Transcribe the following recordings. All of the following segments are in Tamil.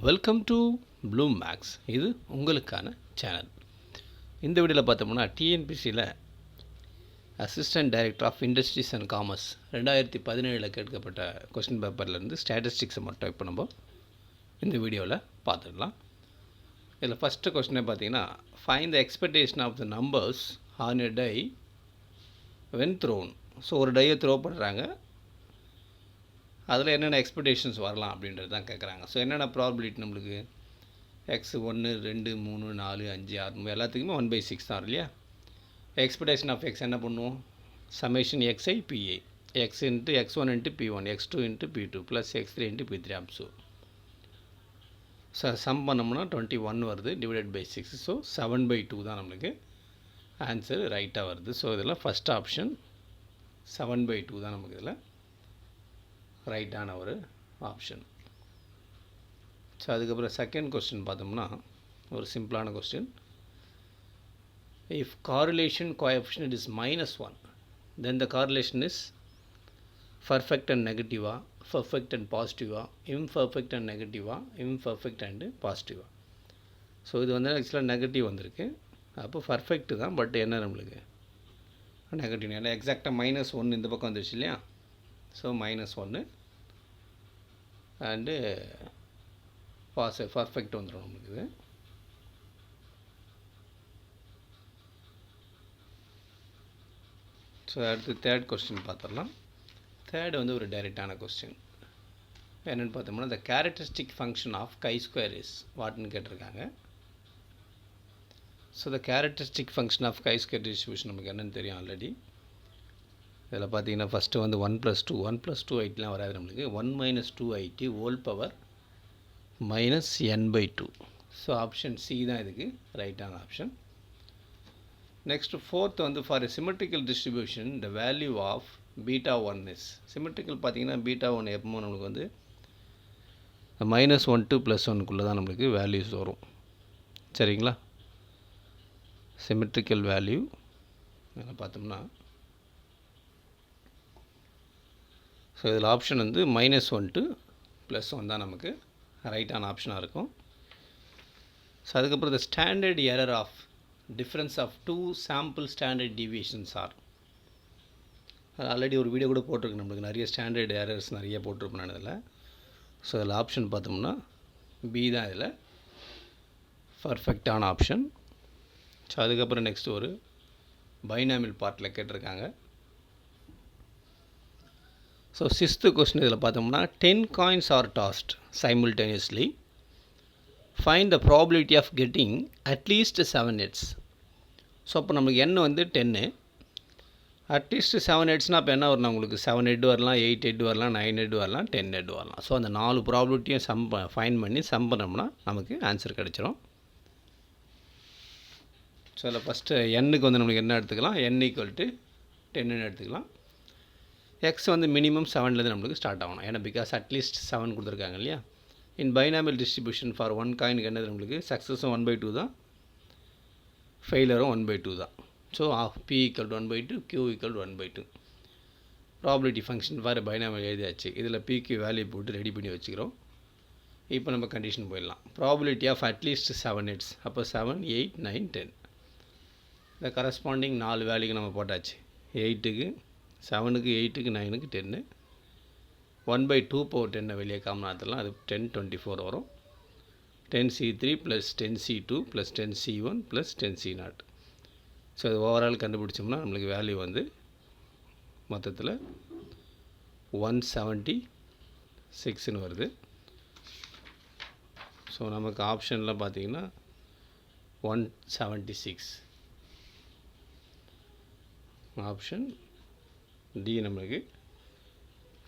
Welcome to Bloom maths. இது உங்களுக்கான சேனல். இந்த வீடியோவில் பார்த்தோம்னா டிஎன்பிசியில் assistant director of industries and commerce 2017 கேட்கப்பட்ட கொஸ்டின் பேப்பர்லேருந்து ஸ்டாட்டிஸ்டிக்ஸை மட்டும் இப்போ நம்ம இந்த வீடியோவில் பார்த்துடலாம். இதில் ஃபஸ்ட்டு கொஸ்டினே பார்த்தீங்கன்னா, find the expectation of the numbers on a die when thrown. So ஒரு டையை த்ரோ பண்ணுறாங்க, அதில் என்னென்ன எக்ஸ்பெக்டேஷன்ஸ் வரலாம் அப்படின்றது தான் கேட்குறாங்க. ஸோ என்னென்ன ப்ராபபிலிட்டி நம்மளுக்கு எக்ஸ் 1 2 3 4 5 6 எல்லாத்துக்குமே 1/6 தான் இல்லையா. எக்ஸ்பெக்டேஷன் ஆஃப் எக்ஸ் என்ன பண்ணுவோம், சமேஷன் எக்ஸ்ஐ பிஏ x into x1 into p1 x2 into p2 plus x3 into p3 ஆப்ஸோ. ஸோ சம் பண்ணோம்னா 21 வருது டிவைடட் பை 6. ஸோ 7/2 தான் நம்மளுக்கு ஆன்சர் ரைட்டாக வருது. ஸோ இதில் ஃபஸ்ட் ஆப்ஷன் 7/2 தான் நமக்கு இதில் ரைட்டான ஒரு ஆப்ஷன். ஸோ அதுக்கப்புறம் செகண்ட் கொஸ்டின் பார்த்தோம்னா ஒரு சிம்பிளான question. If correlation coefficient is -1 then the correlation is perfect and நெகட்டிவா, பர்ஃபெக்ட் அண்ட் பாசிட்டிவா, இம்பர்ஃபெக்ட் அண்ட் நெகட்டிவா, இம்பர்ஃபெக்ட் அண்டு பாசிட்டிவா. ஸோ இது வந்து ஆக்சுவலாக நெகட்டிவ் வந்திருக்கு, அப்போ பர்ஃபெக்ட் தான். பட் என்ன நம்மளுக்கு நெகட்டிவ், ஏன்னா எக்ஸாக்டாக -1 இந்த பக்கம் வந்துருச்சு இல்லையா. ஸோ -1 அண்டு பர்ஃபெக்ட் வந்துடும் நமக்கு இது. ஸோ அடுத்து தேர்ட் கொஸ்டின் பார்த்துடலாம். தேர்டு வந்து ஒரு டைரெக்டான கொஸ்டின். என்னென்னு பார்த்தோம்னா, the characteristic function of chi square is வாட்னு கேட்டிருக்காங்க. So the characteristic function of chi square distribution நமக்கு என்னென்னு தெரியும் ஆல்ரெடி. இதில் பார்த்தீங்கன்னா ஃபஸ்ட்டு வந்து 1 + 2 ஐட்லாம் வராது நம்மளுக்கு. 1 - 2it whole power -n/2. So option C தான் இதுக்கு ரைட்டான ஆப்ஷன். நெக்ஸ்ட்டு ஃபோர்த் வந்து for a symmetrical distribution the value of β1 is. Symmetrical பார்த்தீங்கன்னா β1 எப்போ நம்மளுக்கு வந்து -1 to +1 தான் நம்மளுக்கு வேல்யூஸ் வரும், சரிங்களா. சிமெட்ரிக்கல் வேல்யூ அதில் பார்த்தோம்னா, ஸோ இதில் ஆப்ஷன் வந்து -1 to +1 தான் நமக்கு ரைட்டான ஆப்ஷனாக இருக்கும். ஸோ அதுக்கப்புறம் the standard error of difference of 2 sample standard deviations are. Already ஒரு வீடியோ கூட போட்டிருக்கு, நம்மளுக்கு நிறைய ஸ்டாண்டர்ட் எரர்ஸ் நிறைய போட்டிருப்பேன் நான் இதில். ஸோ இதில் ஆப்ஷன் பார்த்தோம்னா பி தான் இதில் பர்ஃபெக்டான ஆப்ஷன். ஸோ அதுக்கப்புறம் நெக்ஸ்ட் ஒரு பைனாமியல் பார்ட்டில் கேட்டிருக்காங்க. ஸோ சிக்ஸ்த்து கொஸ்டின் இதில் பார்த்தோம்னா 10 coins are tossed simultaneously. Find the probability of getting at least 7 heads. So அப்போ நமக்கு n வந்து 10, அட்லீஸ்ட் 7 headsனால் அப்போ என்ன வரலாம் உங்களுக்கு, 7 head வரலாம், 8 head வரலாம், 9 head வரலாம், 10 head வரலாம். ஸோ அந்த 4 ப்ராபபிலிட்டியும் ஃபைன் பண்ணி சம் பண்ணோம்னா நமக்கு ஆன்சர் கிடச்சிரும். ஸோ அதில் ஃபஸ்ட்டு எண்ணுக்கு வந்து நம்மளுக்கு என்ன எடுத்துக்கலாம், n = 10 எடுத்துக்கலாம். எக்ஸ் வந்து மினிமம் 7லேருந்து நம்மளுக்கு ஸ்டார்ட் ஆகணும், ஏன்னா பிகாஸ் அட்லீஸ்ட் 7 கொடுத்துருக்காங்க இல்லையா. இன் பைனாமியல் டிஸ்ட்ரிபியூஷன் ஃபார் 1 காயினுக்கு என்னது நம்மளுக்கு சக்ஸஸும் 1/2 தான், ஃபெயிலரும் 1/2 தான். So P = 1/2, Q = 1/2. Probability function for binomial எழுதியாச்சு. இதில் Pக்கு வேல்யூ போட்டு ரெடி பண்ணி வச்சுக்கிறோம். இப்போ நம்ம கண்டிஷன் போயிடலாம். ப்ராபபிலிட்டி ஆஃப் அட்லீஸ்ட் 7 heads, அப்போ 7 8 9 10. இந்த கரஸ்பாண்டிங் 4 வேல்யூக்கு நம்ம போட்டாச்சு. 8க்கு 7க்கு 8க்கு 9க்கு 10. 1/2 வெளியே காமன் ஆற்றலாம், அது 10 24 வரும். 10c3 + 10c2 + 10c1 + 10c0. So அது ஓவரால் கண்டுபிடிச்சோம்னா நம்மளுக்கு வேல்யூ வந்து மொத்தத்தில் 176ன்னு வருது. ஸோ நமக்கு ஆப்ஷனில் பார்த்தீங்கன்னா 176 ஆப்ஷன் டி நம்மளுக்கு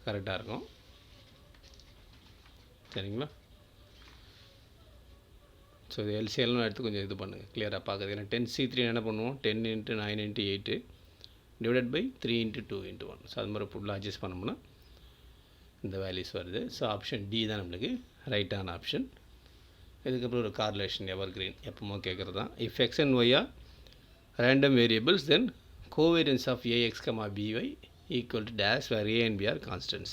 கரெக்டாக இருக்கும், சரிங்களா. ஸோ இது எல்சிஎல்லாம் எடுத்து கொஞ்சம் இது பண்ணுங்கள், கிளியராக பார்க்குது. ஏன்னா 10c3 என்ன பண்ணுவோம், 10 × 9 × 8 டிவைடட் பை 3 × 2 × 1. ஸோ அது மாதிரி ஃபுல்லாக அட்ஜஸ்ட் பண்ணோம்னா இந்த வேல்யூஸ் வருது. ஸோ ஆப்ஷன் டி தான் நம்மளுக்கு ரைட்டான ஆப்ஷன். இதுக்கப்புறம் ஒரு கார்லேஷன் எவர் கிரீன் எப்பவுமே கேட்குறது தான். If x and y are random variables then covariance of ax, by equal to dash where a and b are constants.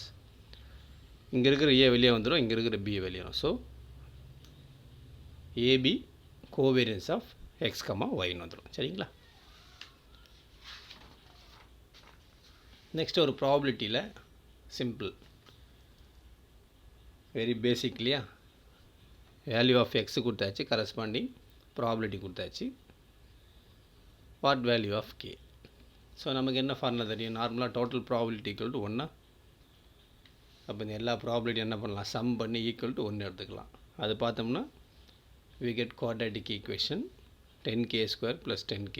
இங்கே இருக்கிற ஏ வெளியே வந்துடும், இங்கே இருக்கிற பி வெளியே வரும். So AB covariance of X comma ஒய்னு வந்துடும். சரிங்களா? நெக்ஸ்ட் ஒரு ப்ராபபிலிட்டியில் சிம்பிள், வெரி பேசிக் இல்லையா? வேல்யூ ஆஃப் எக்ஸ் கொடுத்தாச்சு, கரஸ்பாண்டிங் ப்ராபபிலிட்டி கொடுத்தாச்சு, what value of K. So நமக்கு என்ன ஃபார்முலா தெரியும்? நார்மலாக டோட்டல் ப்ராபபிலிட்டி ஈக்குவல் டு 1. அப்போ இந்த எல்லா ப்ராபபிலிட்டி என்ன பண்ணலாம்? சம் பண்ணி ஈக்குவல் டு 1 எடுத்துக்கலாம். அது பார்த்தோம்னா we get quadratic equation 10k² plus 10k,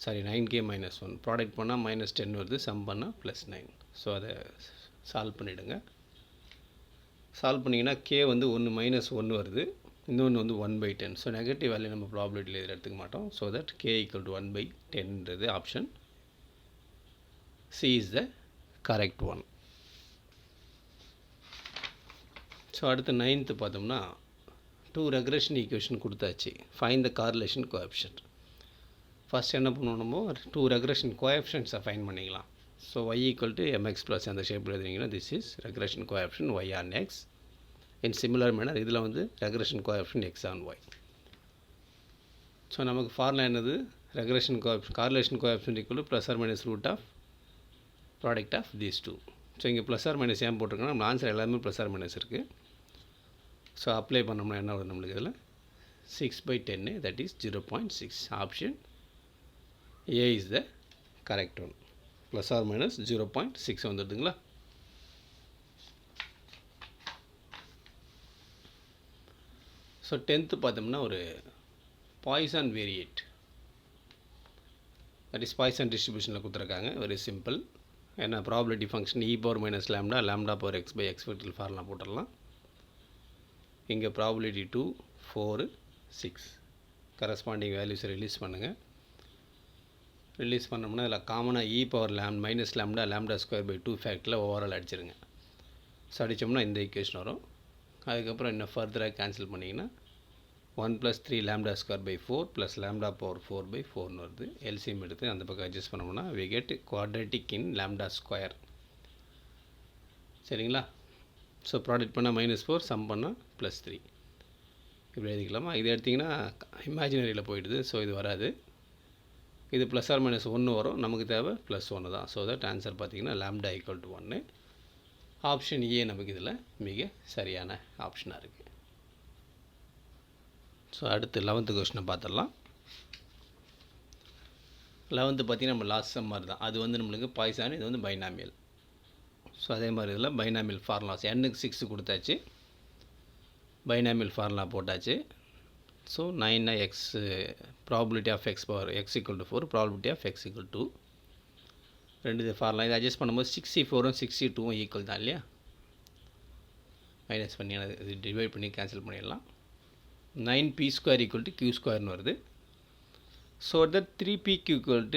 sorry 9k minus 1. Product பண்ணால் -10 வருது, சம் பண்ணால் +9. ஸோ அதை சால்வ் பண்ணிவிடுங்க. சால்வ் பண்ணிங்கன்னா k வந்து -1 வருது, இன்னொன்று வந்து 1/10. ஸோ நெகட்டிவ் வேல்யூ நம்ம ப்ராபபிலிட்டியில் இதில் எடுத்துக்க மாட்டோம். So that k equal to 1/10ன்றது option C is the correct one. So அடுத்து 9th பார்த்தோம்னா 2 ரெக்ரெஷன் ஈக்குவேஷன் கொடுத்தாச்சு. Find the correlation coefficient. First என்ன பண்ணணும்? நம்ம 2 ரெக்ரெஷன் கோஎஃபிஷியன்ட்ஸை ஃபைண்ட் பண்ணிக்கலாம். So y equal to mx plus அந்த ஷேப்பில் எழுதுனீங்கன்னா this is regression coefficient y on X. In similar manner இதில் வந்து regression coefficient x on y. So நமக்கு ஃபார்முலா என்னது? Regression correlation coefficient equal to plus or minus root of product of these two. So இங்கே ப்ளஸ் ஆர் மைனஸ் ஏன் போட்டிருக்கோன்னா நம்ம ஆன்சர் எல்லாமே ப்ளஸ் ஆர் மைனஸ் இருக்குது. ஸோ அப்ளை பண்ணோம்னா என்ன வருது நம்மளுக்கு? இதில் 6/10, that is 0.6. Option A is the correct one. Plus or minus 0.6 வந்துடுதுங்களா? ஸோ 10th பார்த்தோம்னா ஒரு Poisson variate, that is Poisson டிஸ்ட்ரிபியூஷனில் கொடுத்துருக்காங்க. Very simple. ஏன்னா probability function e power minus lambda lambda power X by X factorial formula போட்டுடலாம். இங்கே ப்ராபபிலிட்டி 2, 4, 6 கரஸ்பாண்டிங் வேல்யூஸை ரிலீஸ் பண்ணுங்கள். ரிலீஸ் பண்ணோம்னா இதில் காமனாக e power minus lambda lambda square by 2 factorial overall அடிச்சிருங்க. ஸோ அடித்தோம்னா இந்த ஈக்குவேஷன் வரும். அதுக்கப்புறம் இன்னும் ஃபர்தராக கேன்சல் பண்ணிங்கன்னா 1 + 3 lambda square by 4 plus lambda power 4/4ன்னு வருது. எல்சிஎம் எடுத்து அந்த பக்கம் அட்ஜஸ்ட் பண்ணோம்னா we get quadratic in lambda square. சரிங்களா? ஸோ ப்ராடக்ட் பண்ணால் -4, சம் பண்ணால் +3 இப்படி எழுதிக்கலாமா? இது எடுத்திங்கன்னா இமேஜினரியில் போயிடுது. ஸோ இது வராது. இது ப்ளஸ் ஆர் மைனஸ் 1 வரும். நமக்கு தேவை +1 தான். ஸோ தட் ஆன்சர் பார்த்திங்கன்னா lambda equal to 1. Option A நமக்கு இதில் மிக சரியான ஆப்ஷனாக இருக்குது. ஸோ அடுத்து 11th கொஸ்டினை பார்த்துடலாம். 11th பார்த்திங்கன்னா நம்ம லாஸ்ட் சம் மாதிரி தான். அது வந்து நம்மளுக்கு பாய்சான், இது வந்து பைனாமியல். ஸோ அதே மாதிரி இதில் பைனாமியல் ஃபார்முலாஸ் n-க்கு 6 கொடுத்தாச்சு, பைனாமியல் ஃபார்முலா போட்டாச்சு. So 9 x probability of x power x equal to 4, probability of x equal to 2 இது ஃபார்முலா. இதை அட்ஜஸ்ட் பண்ணும்போது 64ம் 62ம் ஈக்குவல் தான் இல்லையா? மைனஸ் பண்ணி இது டிவைட் பண்ணி கேன்சல் பண்ணிடலாம். 9p² ஈக்குவல் டு q² வருது. So that 3p equal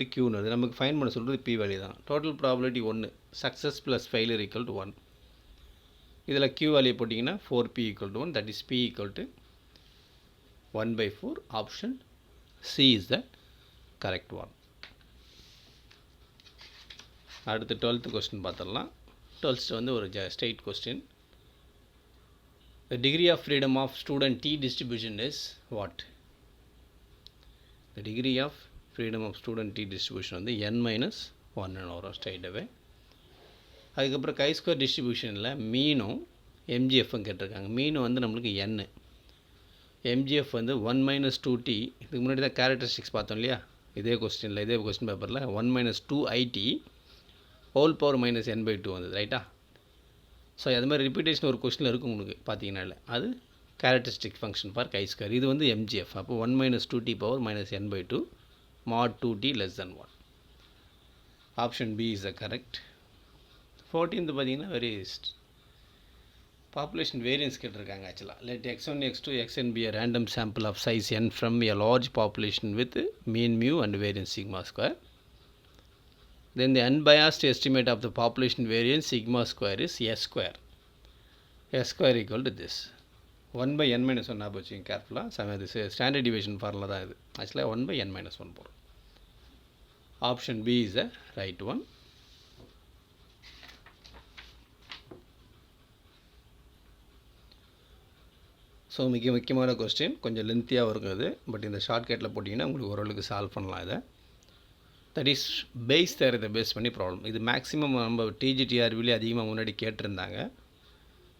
to q வருது. நமக்கு ஃபைன் பண்ண சொல்கிறது p வேல்யூ தான். Total probability 1, success plus failure equal to 1. இதில் q வேல்யூ போட்டிங்கன்னா 4p equal to 1, that is p equal to 1/4. Option C is the correct one. அடுத்து 12th கொஸ்டின் பார்த்துடலாம். 12th வந்து ஒரு straight question. The degree of freedom of student T distribution is what? The degree of freedom of student T distribution வந்து n-1 வரும் straight away. அதுக்கப்புறம் chi-square டிஸ்ட்ரிபியூஷனில் மீனும் எம்ஜிஎஃப்பும் கேட்டிருக்காங்க. மீனும் வந்து நம்மளுக்கு n, எம்ஜிஎஃப் வந்து 1 - 2t. இதுக்கு முன்னாடி தான் கேரக்டரிஸ்டிக்ஸ் பார்த்தோம் இல்லையா? இதே கொஸ்டின் பேப்பரில் 1 - 2it ஹோல் பவர் -n/2 வந்தது, ரைட்டா? ஸோ அது மாதிரி ரிப்பீட்டேஷன் ஒரு கொஸ்டினில் இருக்கும் உங்களுக்கு பார்த்தீங்கன்னா, அது கேரக்டரிஸ்டிக் ஃபங்க்ஷன் ஃபார் chi-square. இது வந்து எம்ஜிஎஃப். அப்போ 1 - 2t power -n/2 mod 2t less than 1. Option B is the correct. 14th பார்த்தீங்கன்னா வெரி பாப்புலேஷன் வேரியன்ஸ் கேட்டிருக்காங்க. ஆக்சுவலாக let x1, x2, xn be a random sample of size n from a large population with mean mu and variance sigma square. Then the unbiased estimate of the population variance sigma square is s square. S square equal to this 1/n-1 ஞாபகம் வச்சுங்க கேர்ஃபுல்லாக. இது ஸ்டாண்டர்ட் டிவிஷன் ஃபார்முலா தான் இது. ஆக்சுவலாக 1/n-1 போகிறோம். Option B is the right one. So முக்கியமான கொஸ்டின், கொஞ்சம் லென்த்தியாக இருக்கும் இது. பட் இந்த ஷார்ட்கட்டில் போட்டிங்கன்னா உங்களுக்கு ஓரளவுக்கு சால்வ் பண்ணலாம் இதை. தட் இஸ் பேஸ் தேரத்தை பேஸ் பண்ணி ப்ராப்ளம். இது மேக்ஸிமம் நம்ம டிஜிடிஆர்விலே அதிகமாக முன்னாடி கேட்டிருந்தாங்க.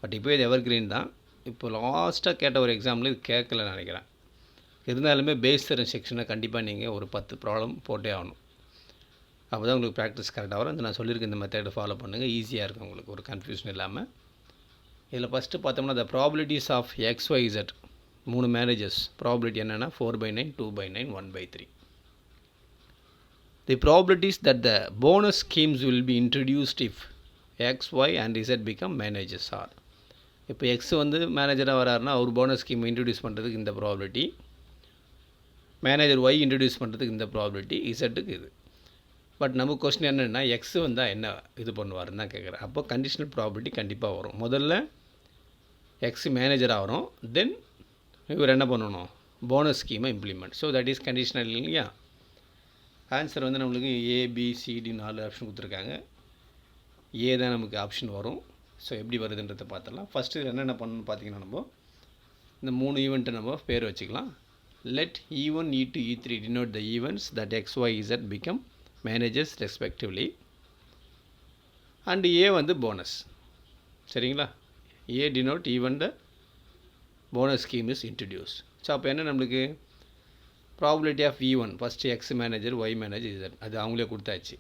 பட் இப்போ இது எவர் கிரீன் தான். இப்போ லாஸ்ட்டாக கேட்ட ஒரு எக்ஸாம்பிள் இது கேட்கல நினைக்கிறேன். இருந்தாலுமே பேஸ் தேரம் செக்ஷனை கண்டிப்பாக நீங்கள் ஒரு 10 ப்ராப்ளம் போட்டே ஆகணும். அப்போ தான் உங்களுக்கு ப்ராக்டிஸ் கரெக்டாக வரும். இந்த நான் சொல்லியிருக்க இந்த மெத்தடை ஃபாலோ பண்ணுங்கள், ஈஸியாக இருக்கும் உங்களுக்கு, ஒரு கன்ஃபியூஷன் இல்லாமல். இதில் ஃபஸ்ட்டு பார்த்தோம்னா the probabilities of XYZ 3 manages probability என்னென்னா 4/9, 2/9, 1/3. The probabilities that the bonus schemes will be introduced if X, Y and Z become managers are. இப்போ X வந்து மேனேஜராக வராருன்னா அவர் போனஸ் ஸ்கீம் இன்ட்ரடியூஸ் பண்ணுறதுக்கு இந்த ப்ராபிலிட்டி, மேனேஜர் Y இன்ட்ரடியூஸ் பண்ணுறதுக்கு இந்த ப்ராபிலிட்டி, இசட்டுக்கு இது. பட் நம்ம கொஸ்டின் என்னென்னா எக்ஸ் வந்தால் என்ன இது பண்ணுவாருன்னு தான் கேட்குறேன். அப்போ கண்டிஷனல் ப்ராபிலிட்டி கண்டிப்பாக வரும். முதல்ல எக்ஸ் மேனேஜர் ஆகிறோம், தென் இவர் என்ன பண்ணணும், போனஸ் ஸ்கீமை implement. So that is conditional இல்லையா. ஆன்சர் வந்து நம்மளுக்கு ஏபிசிடி 4 ஆப்ஷன் கொடுத்துருக்காங்க. ஏ தான் நமக்கு ஆப்ஷன் வரும். ஸோ எப்படி வருதுன்றதை பார்த்துடலாம். ஃபஸ்ட்டு இதில் என்னென்ன பண்ணணும்னு பார்த்தீங்கன்னா நம்ம இந்த 3 ஈவெண்ட்டை நம்ம பேர் வச்சுக்கலாம். Let E1, E2, E3 denote the events that X, Y, Z become managers respectively. And A வந்து போனஸ். சரிங்களா. A denote even the bonus scheme is introduce. So அப்போ என்ன நம்மளுக்கு probability of E1 first X manager, Y manager, Z அது அவங்களே கொடுத்தாச்சு.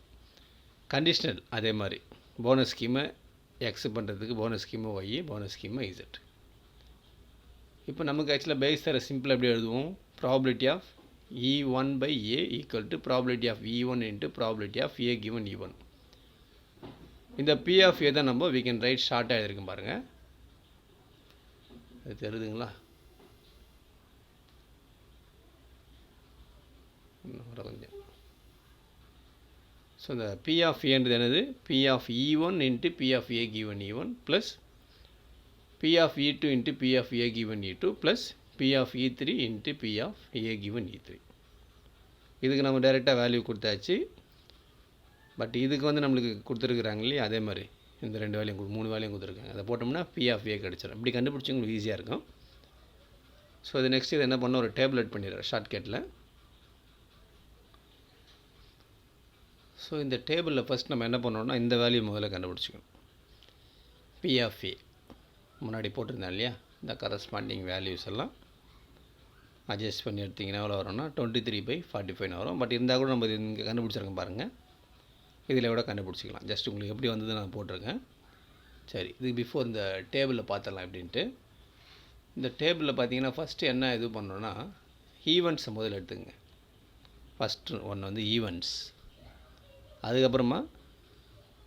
கண்டிஷ்னல் அதே மாதிரி போனஸ் ஸ்கீமை எக்ஸ் பண்ணுறதுக்கு போனஸ் ஸ்கீமை ஒய், போனஸ் ஸ்கீமை Z. இப்போ நமக்கு ஆக்சுவலாக பேஸ் தர சிம்பிள் எப்படி எழுதுவோம், probability of E1/A equal to probability of E1 into probability of A given E1. இந்த P ஆஃப் A தான் நம்ம we can write ஷார்ட்டாக எழுதிருக்கும் பாருங்கள். அது தெரியுதுங்களா. கொஞ்சம் ஸோ இந்த P ஆஃப் ஏன்றது என்னது, P of E1 into P of A given E1 plus P of E2 into P of A given E2 plus P of E3 into P of A given E3. இதுக்கு நம்ம டைரெக்டாக வேல்யூ கொடுத்தாச்சு. பட் இதுக்கு வந்து நம்மளுக்கு கொடுத்துருக்குறாங்க இல்லையா, அதே மாதிரி இந்த 2 வேல்யூ 3 வேல்யூ கொடுத்துருக்காங்க. அதை போட்டோம்னா P ஆஃப் A கிடச்சிடும். இப்படி கண்டுபிடிச்சி உங்களுக்கு ஈஸியாக இருக்கும். ஸோ இது நெக்ஸ்ட் இது என்ன பண்ண, ஒரு டேபிள் எட் பண்ணிடுறேன் ஷார்ட்கட்டில். ஸோ இந்த டேபிளில் ஃபஸ்ட் நம்ம என்ன பண்ணோம்னா இந்த வேல்யூ முதல்ல கண்டுபிடிச்சிக்கணும். P ஆஃப் A முன்னாடி போட்டிருந்தேன் இல்லையா, இந்த கரஸ்பாண்டிங் வேல்யூஸ் எல்லாம் அட்ஜஸ்ட் பண்ணி எடுத்திங்கன்னா எவ்வளோ வரும்னா 23/45 வரும். பட் இருந்தால் கூட நம்ம இது இங்கே கண்டுபிடிச்சிருக்கோம் பாருங்கள், இதில் கூட கண்டுபிடிச்சிக்கலாம். ஜஸ்ட் உங்களுக்கு எப்படி வந்தது நான் போட்டிருக்கேன். சரி, இதுக்கு பிஃபோர் இந்த டேபிளில் பார்த்துடலாம் எப்படின்ட்டு. இந்த டேபிளில் பார்த்தீங்கன்னா ஃபஸ்ட்டு என்ன இது பண்ணோன்னா ஈவெண்ட்ஸை முதல்ல எடுத்துங்க. ஃபஸ்ட்டு ஒன்று வந்து ஈவெண்ட்ஸ், அதுக்கப்புறமா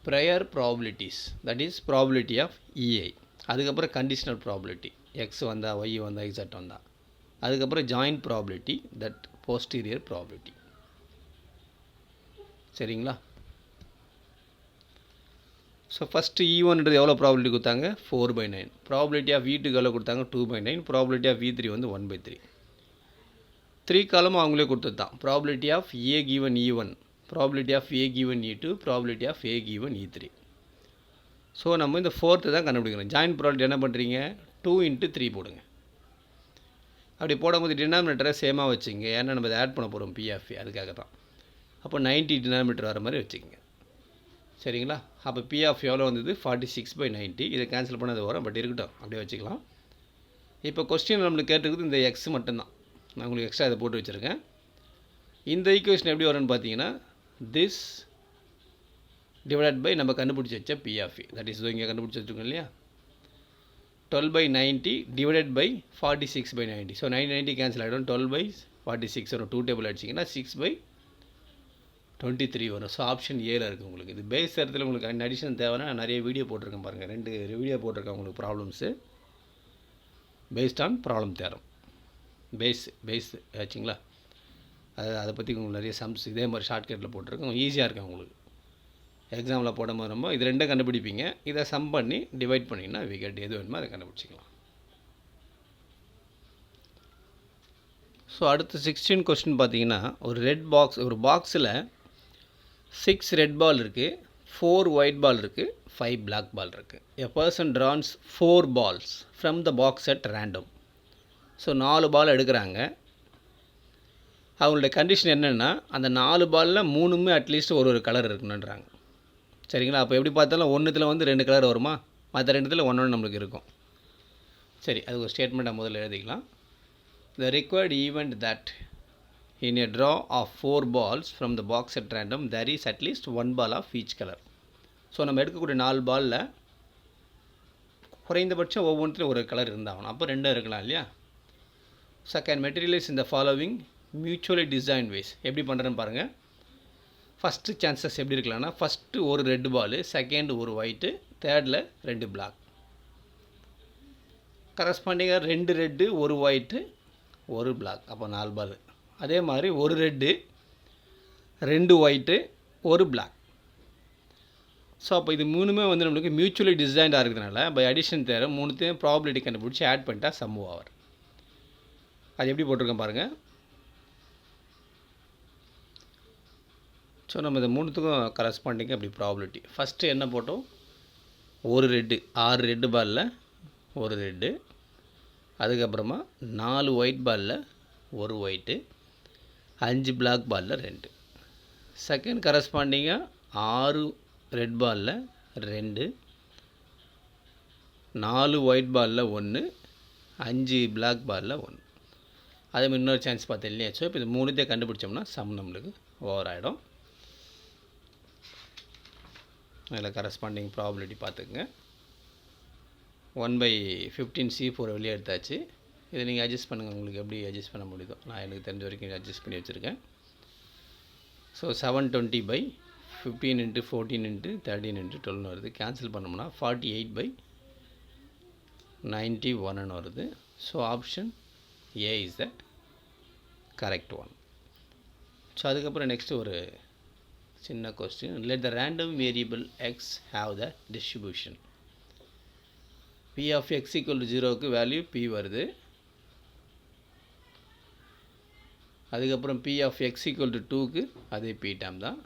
prior probabilities, that is probability of EI, அதுக்கப்புறம் கண்டிஷனல் ப்ராபிலிட்டி எக்ஸ் வந்தால் ஒய் வந்தால் Z வந்தால், அதுக்கப்புறம் joint probability, that posterior probability. சரிங்களா. ஸோ ஃபஸ்ட்டு E1ன்றது எவ்வளோ ப்ராபிலிட்டி கொடுத்தாங்க, 4/9. ப்ராபிலிட்டி ஆஃப் E2 எவ்வளோ கொடுத்தாங்க, 2/9. ப்ராபிலிட்டி ஆஃப் E3 வந்து 1/3. 3 காலமும் அவங்களே கொடுத்தது தான். Probability of A given E1, probability of A given E2, probability of A given E3. So நம்ம இந்த 4th தான் கண்டுபிடிக்கணும். ஜாயின்ட் ப்ராபிலிட்டி என்ன பண்ணுறீங்க, 2 × 3 போடுங்க. அப்படி போடும்போது டினாமினேட்டரை சேமாக வச்சுங்க, ஏன்னா நம்ம அதை ஆட் பண்ண போகிறோம் P ஆஃப் A, அதுக்காக தான். அப்போ 90 டினாமினேட்டர் வர மாதிரி வச்சுக்கோங்க. சரிங்களா. அப்போ P ஆஃப் எவ்வளோ வந்தது, 46/90. இதை கேன்சல் பண்ணது வரும், பட் இருக்கட்டும் அப்படியே வச்சுக்கலாம். இப்போ கொஸ்டின் நம்மளுக்கு கேட்டுருக்குது இந்த எக்ஸ் மட்டும்தான். நான் உங்களுக்கு எக்ஸ்ட்ரா இதை போட்டு வச்சுருக்கேன். இந்த ஈக்குவேஷன் எப்படி வரும்னு பார்த்தீங்கன்னா திஸ் டிவைடட் பை நம்ம கண்டுபிடிச்சி வச்ச P of A, that is இங்கே கண்டுபிடிச்சி வச்சுருக்கோம் இல்லையா, 12/90 டிவைடட் பை 46/90. ஸோ 90 கேன்சல் ஆகிடும், 12/46 வரும். 2 டேபிள் அடிச்சிங்கன்னா 6/23 வரும். ஸோ ஆப்ஷன் ஏல இருக்குது உங்களுக்கு. இது பேஸ் இடத்துல உங்களுக்கு அடிஷன் தேவைன்னா நிறைய வீடியோ போட்டிருக்கேன் பாருங்கள், 2 வீடியோ போட்டிருக்கேன் உங்களுக்கு problems based on problem theorem. Bayes ஆச்சுங்களா. அதை பற்றி உங்களுக்கு நிறைய சம்ஸ் இதே மாதிரி ஷார்ட்கட்டில் போட்டிருக்கேன், ஈஸியாக இருக்கும் உங்களுக்கு. எக்ஸாமில் போடும்போது நம்ம இது 2 கண்டுபிடிப்பீங்க, இதை சம் பண்ணி டிவைட் பண்ணிங்கன்னா விகட் எது வேணுமோ அதை கண்டுபிடிச்சிக்கலாம். ஸோ அடுத்து 16 கொஸ்டின் பார்த்தீங்கன்னா ஒரு ரெட் பாக்ஸ், ஒரு பாக்ஸில் 6 ரெட் பால் இருக்குது, 4 ஒயிட் பால் இருக்குது, 5 பிளாக் பால் இருக்குது. A person draws 4 balls from the box at random. So 4 ball எடுக்கிறாங்க. அவங்களோட கண்டிஷன் என்னென்னா அந்த 4 பாலில் 3மே அட்லீஸ்ட் ஒரு கலர் இருக்கணுன்றாங்க. சரிங்களா? அப்போ எப்படி பார்த்தாலும் ஒன்றுத்தில் வந்து 2 கலர் வருமா, மற்ற 2த்தில் ஒன்று நம்மளுக்கு இருக்கும். சரி, அது ஒரு ஸ்டேட்மெண்ட்டாக முதல்ல எழுதிக்கலாம். The required event that in a draw of 4 balls from the box at random there is at least 1 ball of each color. So நம்ம எடுக்கக்கூடிய 4 பாலில் குறைந்தபட்சம் ஒவ்வொன்றுலையும் ஒரு கலர் இருந்தாகணும். அப்போ 2 இருக்கலாம் இல்லையா? செகண்ட், மெட்டீரியல்ஸ் இந்த ஃபாலோவிங் மியூச்சுவலி டிசைன் வேஸ். எப்படி பண்ணுறேன்னு பாருங்கள். ஃபஸ்ட்டு சான்சஸ் எப்படி இருக்கலாம்னா, ஃபஸ்ட்டு ஒரு ரெட் பால், செகண்ட் ஒரு ஒயிட்டு, தேர்டில் 2 பிளாக். கரஸ்பாண்டிங்காக 2 ரெட்டு, ஒரு ஒயிட்டு, ஒரு பிளாக். அப்போ 4 பால். அதே மாதிரி ஒரு ரெட்டு, 2 ஒயிட்டு, ஒரு பிளாக். ஸோ அப்போ இது 3மே வந்து நம்மளுக்கு மியூச்சுவலி டிசைன்டாக இருக்கிறதுனால பை அடிஷன் தேவை 3த்தையும் ப்ராபிலிட்டி கண்டுபிடிச்சி ஆட் பண்ணிட்டா சம் ஓவர். அது எப்படி போட்டிருக்கேன் பாருங்கள். ஸோ நம்ம இந்த 3த்துக்கும் கரஸ்பாண்டிங்காக அப்படி ப்ராபிலிட்டி. ஃபஸ்ட்டு என்ன போட்டோம், ஒரு ரெட்டு, 6 ரெட்டு பாலில் ஒரு ரெட்டு, அதுக்கப்புறமா 4 ஒயிட் பாலில் ஒரு ஒயிட்டு, 5 பிளாக் பாலில் 2. செகண்ட் கரஸ்பாண்டிங்காக 6 ரெட் பாலில் 2, 4 ஒயிட் பாலில் 1, 5 பிளாக் பாலில் 1. அதே மாதிரி இன்னொரு சான்ஸ் பார்த்தேன் இல்லையா? ஸோ இப்போ இது 3த்தையும் கண்டுபிடிச்சோம்னா சம் நம்மளுக்கு ஓவர் ஆகிடும். அதில் கரஸ்பாண்டிங் ப்ராபிலிட்டி பார்த்துக்குங்க. 1/15C4 வெளியே எடுத்தாச்சு. இதை நீங்கள் அட்ஜஸ்ட் பண்ணுங்கள், உங்களுக்கு எப்படி அட்ஜஸ்ட் பண்ண முடியுதோ. நான் எனக்கு தெரிஞ்ச வரைக்கும் அட்ஜஸ்ட் பண்ணி வச்சுருக்கேன். ஸோ 720/15 × 14 × 13 × 12 வருது. கேன்சல் பண்ணோம்னா 48/91 வருது. So option A is the correct one. So அதுக்கப்புறம் நெக்ஸ்ட்டு ஒரு சின்ன question. Let the random variable X have the distribution. P of x equal to 0க்கு வேல்யூ P வருது. அதுக்கப்புறம் P of x equal to 2க்கு அதே P டேம் தான்.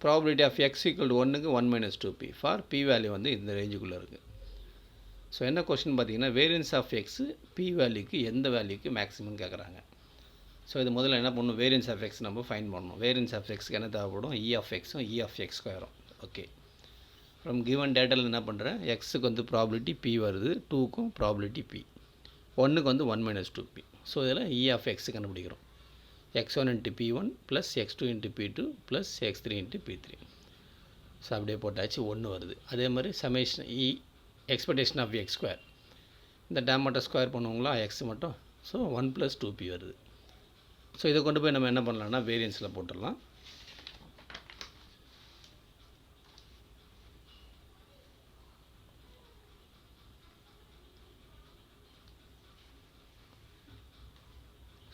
Probability of x equal to 1க்கு 1 - 2P ஃபார் P வேல்யூ வந்து இந்த ரேஞ்சுக்குள்ளே இருக்குது. ஸோ என்ன கொஸ்டின் பார்த்தீங்கன்னா, வேரியன்ஸ் ஆஃப் எக்ஸு P வேல்யூக்கு எந்த வேல்யூக்கு மேக்ஸிமம் கேட்குறாங்க. ஸோ இது முதல்ல என்ன பண்ணணும், வேரியன்ஸ் ஆஃப் எக்ஸ் நம்ம ஃபைன் பண்ணணும். வேரியன்ஸ் ஆஃப் எக்ஸ்க்கு என்ன தேவைப்படும், E of xம் E of x ஸ்கொயரும். ஓகே, ஃப்ரம் கிவன் டேட்டாவில் என்ன பண்ணுறேன், எக்ஸுக்கு வந்து ப்ராபிலிட்டி P வருது, 2க்கும் ப்ராபிலிட்டி P, 1க்கு வந்து 1 - 2P. ஸோ இதில் E of x கண்டுபிடிக்கிறோம். x1 × P1 + x2 × P2 + x3 × P3. So அப்படியே போட்டாச்சு, 1 வருது. அதே மாதிரி summation E expectation of x square, இந்த டேம் மட்டும் ஸ்கொயர் பண்ணுவோங்களா, எக்ஸ் மட்டும். ஸோ 1 + 2P வருது. ஸோ இதை கொண்டு போய் நம்ம என்ன பண்ணலாம்னா வேரியன்ஸில் போட்டுடலாம்.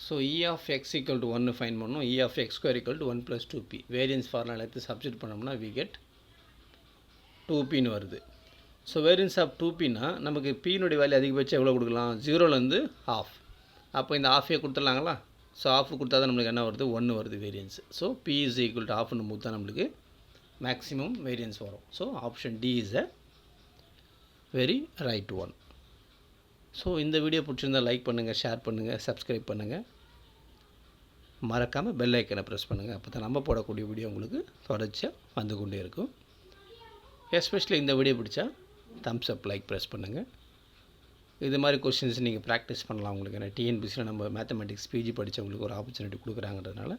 So E of x equal to 1 fine பண்ணணும். E of x square equal to 1 + 2P. Variance formula எடுத்து சப்ஸ்டிட் பண்ணோம்னா we get 2Pன்னு வருது. ஸோ வேரியன்ஸ் ஆஃப் 2Pனா நமக்கு Pனுடைய வேல்யூ அதிகபட்சம் எவ்வளோ கொடுக்கலாம், 0லேருந்து ½. அப்போ இந்த ½ கொடுத்துடலாங்களா. ஸோ ½ கொடுத்தா தான் நம்மளுக்கு என்ன வருது, 1 வருது variance. So P is equal to ½ மூத்தா நம்மளுக்கு மேக்ஸிமம் வேரியன்ஸ் வரும். So option D is a very right one. So இந்த வீடியோ பிடிச்சிருந்தால் லைக் பண்ணுங்கள், ஷேர் பண்ணுங்கள், சப்ஸ்கிரைப் பண்ணுங்கள். மறக்காமல் பெல் ஐக்கனை ப்ரெஸ் பண்ணுங்கள். அப்போ தான் நம்ம போடக்கூடிய வீடியோ உங்களுக்கு தொடர்ச்சியாக வந்து கொண்டே இருக்கும். எஸ்பெஷலி இந்த வீடியோ பிடிச்சா தம்ஸ் அப் லைக் ப்ரெஸ் பண்ணுங்கள். இது மாதிரி கொஸ்டின்ஸ் நீங்கள் ப்ராக்டிஸ் பண்ணலாம். உங்களுக்கு ஏன்னா டிஎன்பிசியில் நம்ம மேத்தமெட்டிக்ஸ் பிஜி படித்தவங்களுக்கு ஒரு ஆப்பர்ச்சுனிட்டி கொடுக்குறாங்கிறதுனால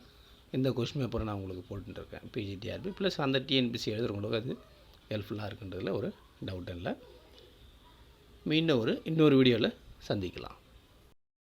இந்த கொஸ்டின் பேப்பரை நான் உங்களுக்கு போட்டுருக்கேன். பிஜிடிஆர்பி ப்ளஸ் அந்த டிஎன்பிசி எழுதுறவங்களுக்கு அது ஹெல்ப்ஃபுல்லாக இருக்குன்றதுல ஒரு டவுட் இல்லை. மீண்டும் இன்னொரு வீடியோவில் சந்திக்கலாம்.